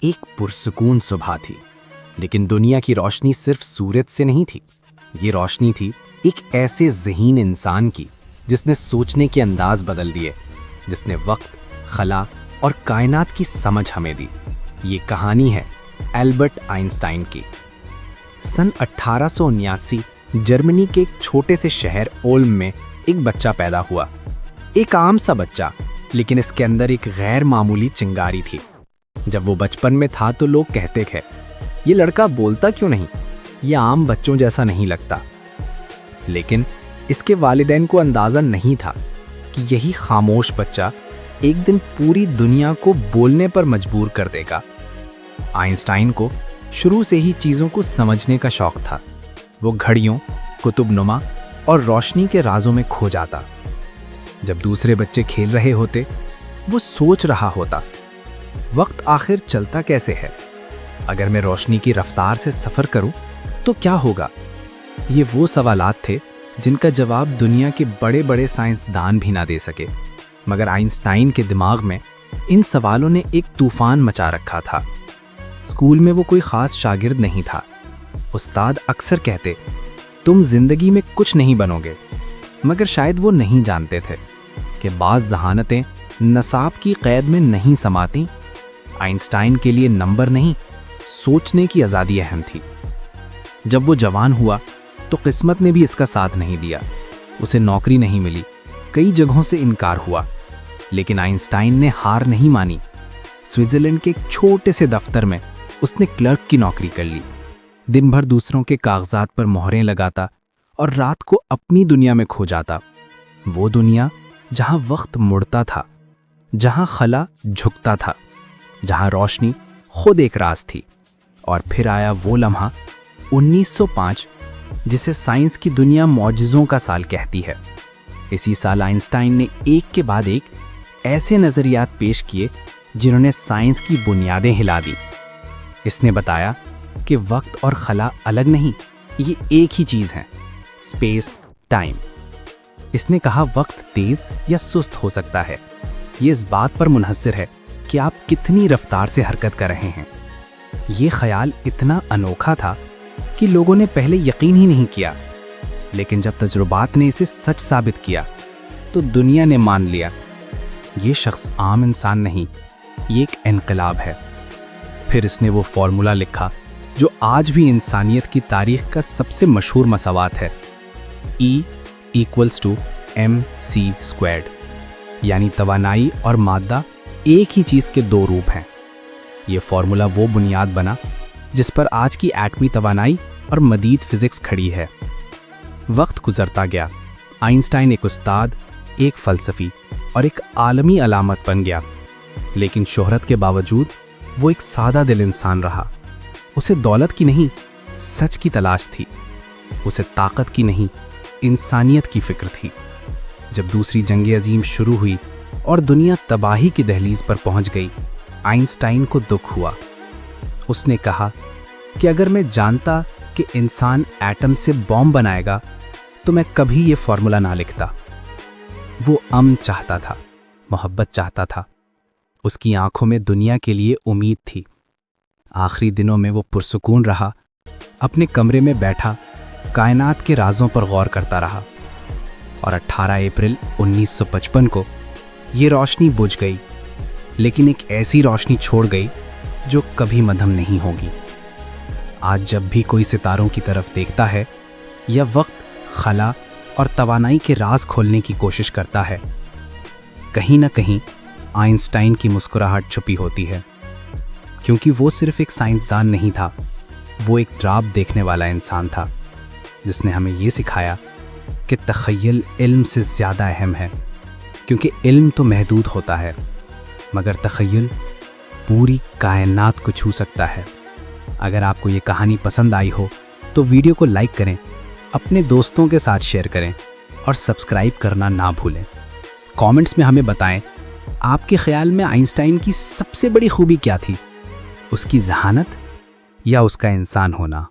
ایک پرسکون صبح تھی، لیکن دنیا کی روشنی صرف سورج سے نہیں تھی۔ یہ روشنی تھی ایک ایسے ذہین انسان کی جس نے سوچنے کے انداز بدل دیے، جس نے وقت، خلا اور کائنات کی سمجھ ہمیں دی۔ یہ کہانی ہے البرٹ آئنسٹائن کی۔ سن 1879 جرمنی کے ایک چھوٹے سے شہر اولم میں ایک بچہ پیدا ہوا۔ ایک عام سا بچہ، لیکن اس کے اندر ایک غیر معمولی چنگاری تھی۔ جب وہ بچپن میں تھا تو لوگ کہتے تھے، یہ لڑکا بولتا کیوں نہیں؟ یہ عام بچوں جیسا نہیں لگتا۔ لیکن اس کے والدین کو اندازہ نہیں تھا کہ یہی خاموش بچہ ایک دن پوری دنیا کو بولنے پر مجبور کر دے گا۔ آئنسٹائن کو شروع سے ہی چیزوں کو سمجھنے کا شوق تھا۔ وہ گھڑیوں، کتب نما اور روشنی کے رازوں میں کھو جاتا۔ جب دوسرے بچے کھیل رہے ہوتے، وہ سوچ رہا ہوتا، وقت آخر چلتا کیسے ہے؟ اگر میں روشنی کی رفتار سے سفر کروں تو کیا ہوگا؟ یہ وہ سوالات تھے جن کا جواب دنیا کے بڑے بڑے سائنسدان بھی نہ دے سکے، مگر آئنسٹائن کے دماغ میں ان سوالوں نے ایک طوفان مچا رکھا تھا۔ اسکول میں وہ کوئی خاص شاگرد نہیں تھا۔ استاد اکثر کہتے، تم زندگی میں کچھ نہیں بنو گے، مگر شاید وہ نہیں جانتے تھے کہ بعض ذہانتیں نصاب کی قید میں نہیں سماتی۔ آئنسٹائن کے لیے نمبر نہیں، سوچنے کی آزادی اہم تھی۔ جب وہ جوان ہوا تو قسمت نے بھی اس کا ساتھ نہیں دیا۔ اسے نوکری نہیں ملی، کئی جگہوں سے انکار ہوا، لیکن آئنسٹائن نے ہار نہیں مانی۔ سوئٹزرلینڈ کے ایک چھوٹے سے دفتر میں اس نے کلرک کی نوکری کر لی۔ دن بھر دوسروں کے کاغذات پر مہریں لگاتا اور رات کو اپنی دنیا میں کھو جاتا۔ وہ دنیا جہاں وقت مڑتا تھا، جہاں خلا جھکتا تھا، جہاں روشنی خود ایک راز تھی۔ اور پھر آیا وہ لمحہ 1905 جسے سائنس کی دنیا معجزوں کا سال کہتی ہے۔ اسی سال آئنسٹائن نے ایک کے بعد ایک ایسے نظریات پیش کیے جنہوں نے سائنس کی بنیادیں ہلا دی۔ اس نے بتایا کہ وقت اور خلا الگ نہیں، یہ ایک ہی چیز ہے، اسپیس ٹائم۔ اس نے کہا وقت تیز یا سست ہو سکتا ہے، یہ اس بات پر منحصر ہے کہ آپ کتنی رفتار سے حرکت کر رہے ہیں۔ یہ خیال اتنا انوکھا تھا کہ لوگوں نے پہلے یقین ہی نہیں کیا، لیکن جب تجربات نے اسے سچ ثابت کیا تو دنیا نے مان لیا، یہ شخص عام انسان نہیں، یہ ایک انقلاب ہے۔ پھر اس نے وہ فارمولا لکھا جو آج بھی انسانیت کی تاریخ کا سب سے مشہور مساوات ہے، E=mc²، یعنی توانائی اور مادہ ایک ہی چیز کے دو روپ ہیں۔ یہ فارمولا وہ بنیاد بنا جس پر آج کی ایٹمی توانائی اور مدید فزکس کھڑی ہے۔ وقت گزرتا گیا، آئنسٹائن ایک استاد، ایک فلسفی اور ایک عالمی علامت بن گیا، لیکن شہرت کے باوجود وہ ایک سادہ دل انسان رہا۔ اسے دولت کی نہیں، سچ کی تلاش تھی۔ اسے طاقت کی نہیں، انسانیت کی فکر تھی۔ جب دوسری جنگ عظیم شروع ہوئی اور دنیا تباہی کی دہلیز پر پہنچ گئی، آئنسٹائن کو دکھ ہوا۔ اس نے کہا کہ اگر میں جانتا کہ انسان ایٹم سے بم بنائے گا تو میں کبھی یہ فارمولا نہ لکھتا۔ وہ امن چاہتا تھا، محبت چاہتا تھا۔ اس کی آنکھوں میں دنیا کے لیے امید تھی۔ آخری دنوں میں وہ پرسکون رہا، اپنے کمرے میں بیٹھا کائنات کے رازوں پر غور کرتا رہا۔ اور 18 اپریل 1955 کو یہ روشنی بجھ گئی، لیکن ایک ایسی روشنی چھوڑ گئی جو کبھی مدھم نہیں ہوگی۔ آج جب بھی کوئی ستاروں کی طرف دیکھتا ہے یا وقت، خلا اور توانائی کے راز کھولنے کی کوشش کرتا ہے، کہیں نہ کہیں آئنسٹائن کی مسکراہٹ چھپی ہوتی ہے، کیونکہ وہ صرف ایک سائنسدان نہیں تھا، وہ ایک خواب دیکھنے والا انسان تھا، جس نے ہمیں یہ سکھایا کہ تخیل علم سے زیادہ اہم ہے، کیونکہ علم تو محدود ہوتا ہے، مگر تخیل پوری کائنات کو چھو سکتا ہے۔ اگر آپ کو یہ کہانی پسند آئی ہو تو ویڈیو کو لائک کریں، اپنے دوستوں کے ساتھ شیئر کریں اور سبسکرائب کرنا نہ بھولیں۔ کامنٹس میں ہمیں بتائیں آپ کے خیال میں آئنسٹائن کی سب سے بڑی خوبی کیا تھی، اس کی ذہانت یا اس کا انسان ہونا؟